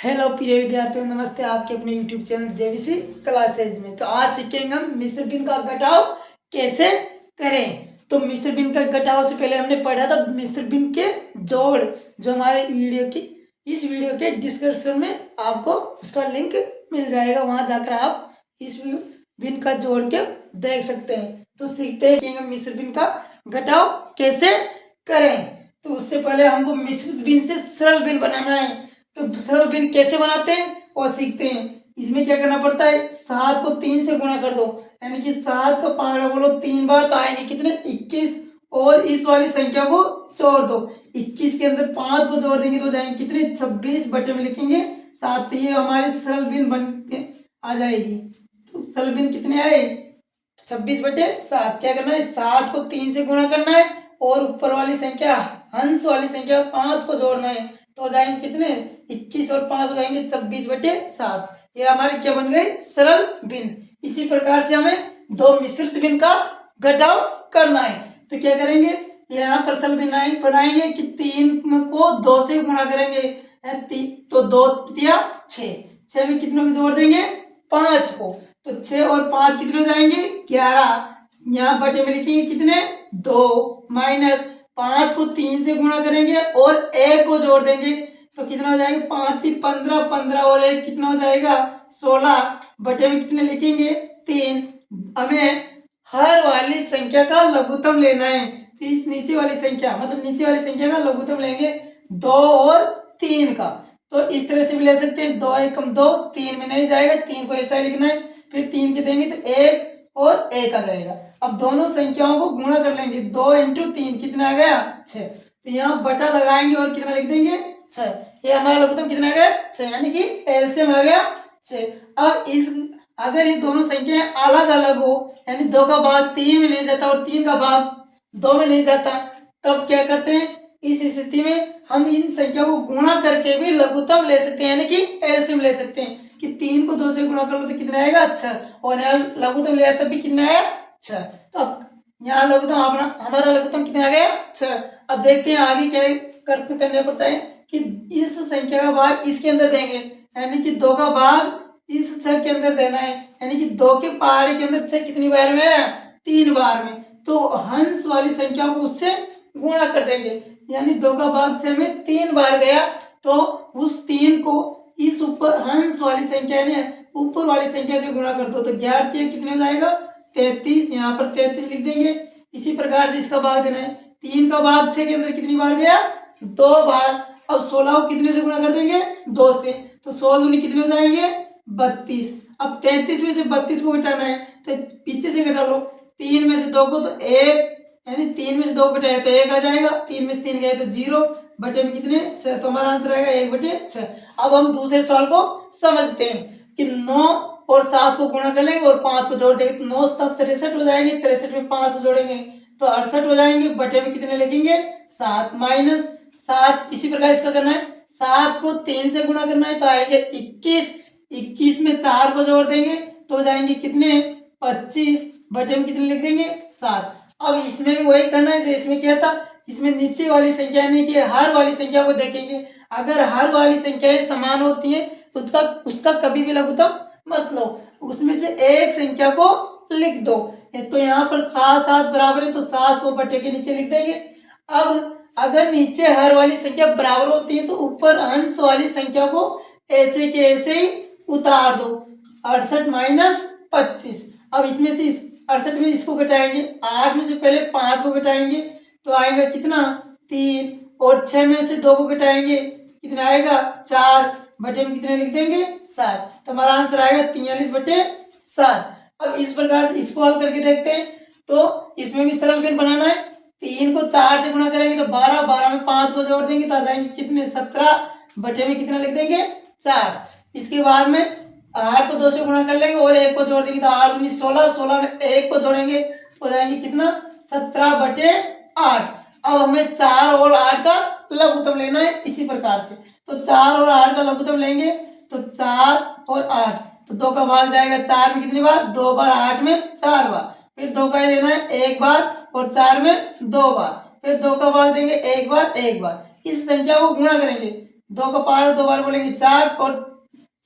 Hello प्रिय विद्यार्थियों, नमस्ते। आपके अपने यूट्यूब चैनल जेबीसी क्लासेज में। तो आज सीखेंगे हम मिश्र भिन्न का घटाव कैसे करें। तो मिश्र भिन्न का घटाव से पहले हमने पढ़ा था मिश्र भिन्न के जोड़, जो हमारे इस वीडियो के डिस्क्रिप्शन में आपको उसका लिंक मिल जाएगा। वहां जाकर आप इस भिन्न का जोड़ के देख सकते हैं। तो सीखते हैं कि हम मिश्र भिन्न का घटाव कैसे करें। तो उससे पहले हमको मिश्रित भिन्न से सरल भिन्न बनाना है। तो सरल भिन्न कैसे बनाते हैं और सीखते हैं। इसमें क्या करना पड़ता है, 7 को 3 से गुणा कर दो, यानी कि 7 का पहाड़ा बोलो 3 बार, तो आएंगे कितने 21। और इस वाली संख्या को जोड़ दो, 21 के अंदर 5 को जोड़ देंगे तो जाएंगे कितने 26, बटे में लिखेंगे 7। ये हमारी सरल भिन्न बन के आ जाएगी। तो सरल भिन्न कितने आए 26/7। क्या करना है, 7 को 3 से गुणा करना है और ऊपर वाली संख्या हंस वाली संख्या 5 को जोड़ना है, तो हो जाएंगे कितने 21 और 5 हो जाएंगे 26/7। ये हमारे क्या बन गए सरल भिन्न। इसी प्रकार से हमें दो मिश्रित भिन्न का घटाव करना है। तो क्या करेंगे, यहाँ पर सरल भिन्न बनाएंगे कि 3 को 2 से गुणा करेंगे, तो 2 दिया 6 में कितनों को जोड़ देंगे 5 को, तो 6 और 5 कितने हो जाएंगे 11। यहाँ बटे में लिखेंगे कितने 2 माइनस 5 को 3 से गुणा करेंगे और 1 को जोड़ देंगे, तो कितना हो जाएगा 5 3 15, 15 और 1 कितना हो जाएगा 16। बटे में कितने लिखेंगे 3। हमें हर वाली संख्या का लघुत्तम लेना है। तो इस नीचे वाली संख्या मतलब नीचे वाली संख्या का लघुत्तम लेंगे 2 और 3 का। तो इस तरह से भी ले सकते हैं, 2 एकम 2, 3 में नहीं जाएगा, 3 को ऐसा ही लिखना है। फिर 3 के देंगे तो 1 और 1 आ जाएगा। अब दोनों संख्याओं को गुणा कर लेंगे, 2 × 3 कितना आ गया 6। तो यहाँ बटा लगाएंगे और कितना लिख देंगे 6। ये हमारा लघुत्तम कितना आ गया 6, यानी कि एलसीएम आ गया 6। अब अगर ये दोनों संख्याएं अलग अलग हो, यानी 2 का भाग 3 में नहीं जाता और 3 का भाग 2 में नहीं जाता, तब क्या करते हैं, इस स्थिति में हम इन संख्या को गुणा करके भी लघुत्तम ले सकते हैं, यानी कि एलसीएम ले सकते हैं। कि 3 को 2 से गुणा कर लो तो कितना आएगा 6, और यहाँ लघुत्तम लिया तब भी कितना आया 6। तो अब यहाँ लघुत्तम हमारा लघुत्तम कितना आ गया 6। अब देखते हैं आगे क्या करना पड़ता है कि इस संख्या का भाग इसके अंदर देंगे, यानी कि 2 का भाग इस 6 के अंदर देना है, यानी कि 2 के पहाड़े के अंदर 6 कितनी बार में है 3 बार में, तो हंस वाली संख्या को उससे गुणा कर देंगे, यानी 2 का भाग 6 में 3 बार गया, तो उस 3 को इस ऊपर हंस वाली संख्या ने ऊपर वाली संख्या से गुणा कर दो, तो 11 कितने हो जाएगा 33। यहाँ पर 33 लिख देंगे। इसी प्रकार से इसका भाग देना है, 3 का भाग 6 के अंदर कितनी बार गया 2 बार। अब 16 को कितने से गुणा कर देंगे 2 से, तो 16 दूनी कितने हो जाएंगे 32। अब 33 में से 32 को घटाना है, तो पीछे से घटा लो, 3 में से 2 को तो 1, यानी 3 में से 2 घटाए तो 1 आ जाएगा, 3 में से 3 गए तो 0, बटे में कितने 6, तो हमारा आंसर आएगा 1/6। अब हम दूसरे सवाल को समझते हैं कि 9 और 7 को गुणा कर लेंगे और 5 को जोड़ देंगे, तो 9 7 63 हो जाएंगे, 63 में 5 को जोड़ेंगे तो 68 हो जाएंगे, बटे में कितने लिखेंगे 7 माइनस 7। इसी प्रकार इसका करना है, 7 को 3 से गुणा करना है तो आएंगे 21, 21 में 4 को जोड़ देंगे तो हो जाएंगे कितने 25, बटे में कितने लिख देंगे 7। अब इसमें भी वही करना है जो इसमें किया था, इसमें नीचे वाली संख्या यानी कि हर वाली संख्या को देखेंगे, अगर हर वाली संख्याएं समान होती है तो उसका कभी भी लघुत्तम मत लो, उसमें से एक संख्या को लिख दो। तो यहाँ पर 7 7 बराबर है तो 7 को बटे के नीचे लिख देंगे। अब अगर नीचे हर वाली संख्या बराबर होती है तो ऊपर अंश वाली संख्या को ऐसे के ऐसे ही उतार दो, 68 माइनस 25। अब इसमें से 68 में इसको घटाएंगे, 8 में से पहले 5 को घटाएंगे तो आएगा कितना 3, और 6 में से 2 को घटाएंगे कितना आएगा 4, बटे में कितने लिख देंगे 7, तो हमारा आंसर आएगा 43/7। अब इस प्रकार से इसको हल करके देखते हैं। तो इसमें भी सरल भिन्न बनाना है, 3 को 4 से गुणा करेंगे तो 12, 12 में 5 को जोड़ देंगे तो आ जाएंगे कितने 17, बटे में कितना लिख देंगे 4। इसके बाद में 8 को 2 से गुणा कर लेंगे और 1 को जोड़ देंगे तो 8 19 16, 16 में 1 को जोड़ेंगे तो हो जाएंगे कितना 17/8। अब हमें 4 और 8 का लघुत्तम लेना है इसी प्रकार से, तो 4 और 8 का लघुत्तम लेंगे तो 4 और 8, तो 2 का भाग जाएगा 4 में कितनी बार 2 बार, 8 में 4 बार, फिर 2 का ही देना है 1 बार और 4 में 2 बार, फिर 2 का भाग देंगे 1 बार 1 बार। इस संख्या को गुणा करेंगे दो का पहाड़ा दो बार बोलेंगे 4, और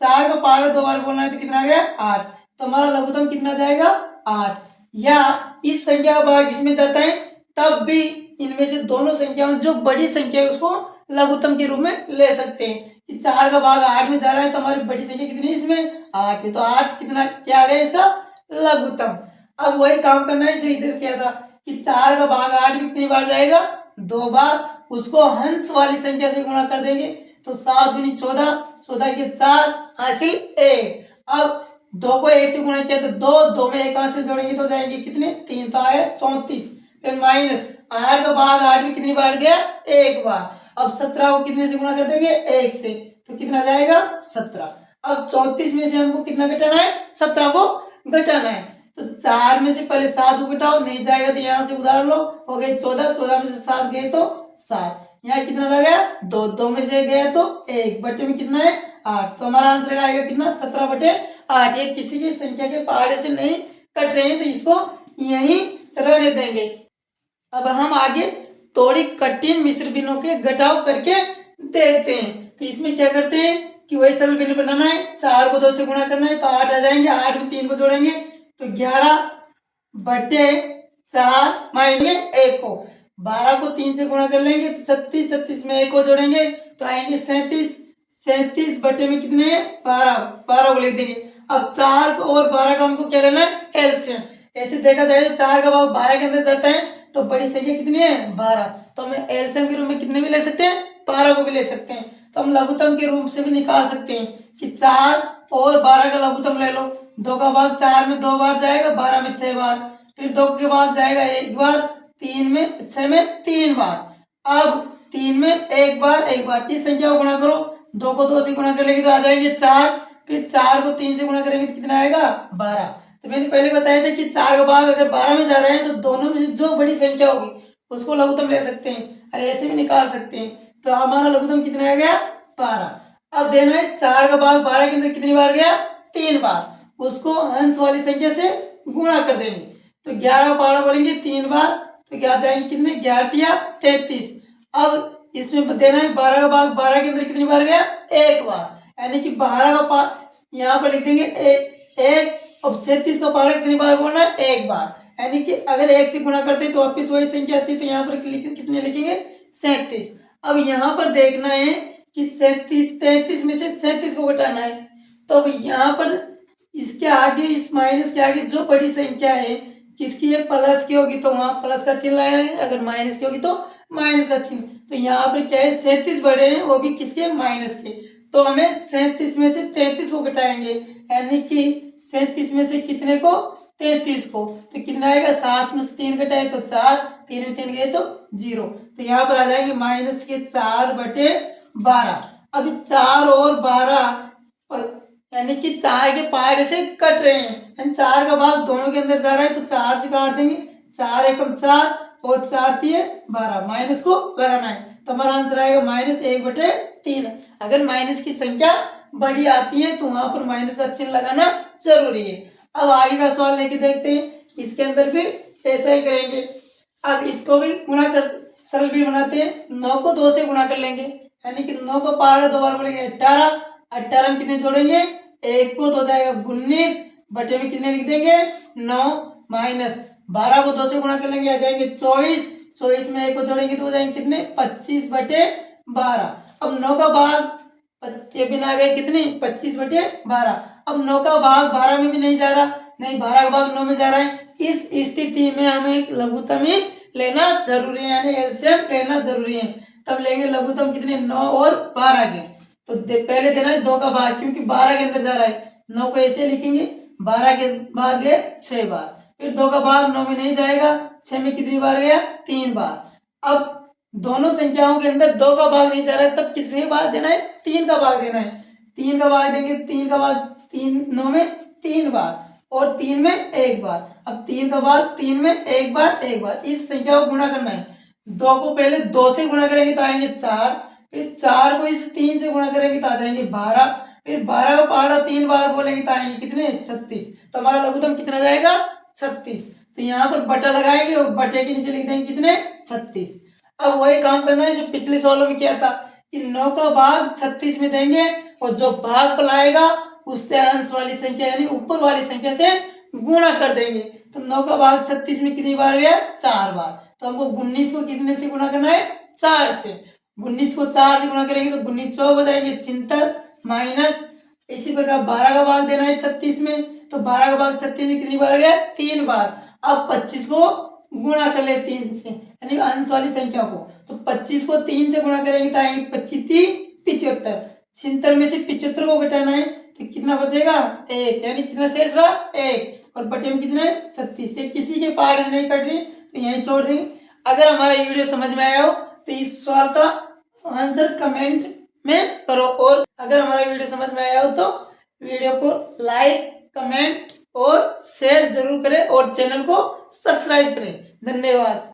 4 का पहाड़ा दो बार बोलना है तो कितना आ गया 8। तो हमारा लघुत्तम कितना जाएगा 8। या इस संख्या का भाग इसमें जाता है तब भी इनमें से दोनों संख्या में जो बड़ी संख्या है उसको लघुत्तम के रूप में ले सकते हैं। 4 का भाग 8 में जा रहा है तो हमारी बड़ी संख्या कितनी है इसमें 8 है, तो 8 कितना क्या आ गया इसका लघुत्तम। अब वही काम करना है जो इधर किया था कि 4 का भाग 8 में कितनी बार जाएगा 2 बार, उसको हंस वाली संख्या से गुणा कर देंगे तो 7 दूनी 14, 14 के 4 हासिल 1। अब 2 को 1 से गुणा किया तो 2, 2 में 1 हासिल जोड़ेंगे तो जाएंगे कितने 3, तो आए 34। फिर माइनस 8 का भाग 8 में कितनी बार गया 1 बार। अब 17 को कितने से गुणा कर देंगे 1 से, तो कितना जाएगा 17। अब 34 में से हमको कितना घटाना है 17 को घटाना है, तो 4 में से पहले 7 को घटाओ, नहीं जाएगा तो यहाँ से उधार लो, हो गए 14, 14 में से 7 गए तो 7, यहाँ कितना रह गया 2, 2 में से गया तो 1, बटे में कितना है 8, तो हमारा आंसर आएगा कितना 17/8। ये किसी की संख्या के पहाड़े से नहीं कट रहे हैं तो इसको यहीं रहने देंगे। अब हम आगे थोड़ी कठिन मिश्र भिन्नों के घटाव करके देखते हैं। तो इसमें क्या करते हैं कि वही सरल भिन्न बनाना है, 4 को 2 से गुणा करना है तो 8 आ जाएंगे, 8 में 3 को जोड़ेंगे तो 11/4 माइनस 1 को, 12 को 3 से गुणा कर लेंगे तो 36, 36 में 1 को जोड़ेंगे तो आएंगे 37, 37 बटे में कितने 12, 12 को लिख देंगे। अब 4 और 12 का हमको क्या लेना है एलसीएम। ऐसे देखा जाए तो 4 का भाग 12 के अंदर जाता है तो बड़ी संख्या कितनी है 12, तो हम एलसीएम के रूप में कितने भी ले सकते हैं 12 को भी ले सकते हैं। तो हम लघुत्तम के रूप से भी निकाल सकते हैं कि 4 और 12 का लघुत्तम ले लो। 2 का भाग 4 में 2 बार जाएगा, 12 में 6 बार, फिर 2 के भाग जाएगा 1 बार, 3 में 6 में 3 बार, अब 3 में 1 बार 1 बार। इस संख्या को गुणा करो, 2 को 2 से गुणा कर लेंगे तो आ जाएंगे 4, फिर 4 को 3 से गुणा करेंगे तो कितना आएगा 12। तो मैंने पहले बताया था कि 4 का भाग अगर 12 में जा रहे हैं तो दोनों में जो बड़ी संख्या होगी उसको लघुत्तम ले सकते हैं और ऐसे भी निकाल सकते हैं। तो हमारा लघुत्तम कितना आ गया 12। अब देना है 4 का भाग 12 के अंदर कितनी बार गया 3 बार, उसको अंश वाली संख्या से गुणा कर देंगे तो 11 पहाड़ा बोलेंगे 3 बार तो क्या जाएंगे कितने 11 या 33। अब इसमें देना है 12 का भाग 12 के अंदर कितनी बार गया 1 बार, यानी कि 12 का यहाँ पर लिख देंगे 1। अब 37 का पहाड़ा कितनी बार बोलना है 1 बार, यानी कि अगर 1 से गुणा करते तो वापिस वही संख्या आती है तो यहाँ पर कितने लिखेंगे 37। अब यहाँ पर देखना है कि 33 में से 37 को घटाना है, तो अब यहाँ पर इसके आगे इस माइनस के आगे जो बड़ी संख्या है किसकी है प्लस की होगी तो वहां प्लस का चिन्ह लगाएंगे, अगर माइनस की होगी तो माइनस का चिन्ह। तो यहाँ पर क्या है 37 बड़े हैं वो भी किसके माइनस के, तो हमें 37 में से 33 को घटाएंगे, यानी कि 37 में से कितने को 33 को, तो कितना आएगा 7 में से 3 घटाए तो 4, 3 में 3 गए तो 0, तो यहाँ पर आ जाएंगे माइनस के 4/12। अभी 4 और 12 यानी कि 4 के पहाड़े से कट रहे हैं, यानी 4 का भाग दोनों के अंदर जा रहा है तो 4 से काट देंगे, 4 एकम 4 और 4 3 12, माइनस को लगाना है तो हमारा आंसर आएगा -1/3। अगर माइनस की संख्या बड़ी आती है तो वहां पर माइनस का चिन्ह लगाना जरूरी है। अब आगे का सवाल लेके देखते हैं, इसके अंदर भी ऐसा ही करेंगे। अब इसको भी गुणा कर सरल भी बनाते हैं, 9 को 2 से गुणा कर लेंगे, यानी कि 9 को पहाड़ा 2 बार बोलेंगे 18, 18 में कितने जोड़ेंगे 1 को तो हो जाएगा 19, बटे में कितने लिख देंगे 9, माइनस 12 को 2 से गुणा कर लेंगे आ जाएंगे 24, 24 में 1 को जोड़ेंगे तो हो जाएंगे कितने 25/12। अब 9 का भाग ये बिना आ गए कितनी 25/12। अब 9 का भाग 12 में भी नहीं जा रहा, नहीं 12 का भाग 9 में जा रहा है, इस स्थिति में हमें एक लघुत्तम ही लेना जरूरी है, यानी एलसीएम लेना जरूरी है। तब लेंगे लघुत्तम कितने 9 और 12 के, तो पहले देना है 2 का भाग क्योंकि 12 के अंदर जा रहा है, 9 को ऐसे लिखेंगे 12 के भाग गए 6 बार, फिर 2 का भाग 9 में नहीं जाएगा, 6 में कितनी बार गया 3 बार। अब दोनों संख्याओं के अंदर 2 का भाग नहीं जा रहा है तब किसके भाग देना है 3 का भाग देना है, 3 का भाग देंगे, 3 का भाग 9 में 3 बार और 3 में 1 बार। अब 3 का भाग 3 में 1 बार 1 बार, इस संख्या को गुणा करना है, 2 को पहले 2 से गुणा करेंगे तो आएंगे 4, फिर 4 को इस 3 से गुणा करेंगे तो आ जाएंगे 12, फिर 12 का पहाड़ा 3 बार बोलेंगे तो आएंगे कितने 36, तो हमारा लघुत्तम कितना जाएगा 36। तो यहाँ पर बटा लगाएंगे और बटे के नीचे लिख देंगे कितने 36। अब वही काम करना है जो पिछले सवालों में किया था कि 9 का भाग 36 में देंगे और जो भाग बुलाएगा उससे अंश वाली संख्या यानी ऊपर वाली संख्या से गुणा कर देंगे। तो 9 का भाग 36 में कितनी बार गया? 4 बार। तो हमको 19 को कितने से गुणा करना है? 4 से। 19 को 4 से गुणा करेंगे तो 19 चौक हो जाएंगे 76 माइनस इसी प्रकार 12 का भाग देना है 36 में, तो 12 का भाग 36 में कितनी बार गया? 3 बार। अब 25 को गुणा कर ले 3 से यानी अंश वाली संख्या को, तो 25 को 3 से गुणा करेंगे तो आएंगे 25 75। 76 में से 75 को घटाना है तो कितना बचेगा? 1, यानी कितना शेष रहा? 1, और बटे में कितना है? 36। ये किसी के पार्ट से नहीं कट रही तो यहीं छोड़ देंगे। अगर हमारा वीडियो समझ में आया हो तो इस सवाल का आंसर कमेंट में करो, और अगर हमारा वीडियो समझ में आया हो तो वीडियो को लाइक, कमेंट और शेयर जरूर करें और चैनल को सब्सक्राइब करें। धन्यवाद।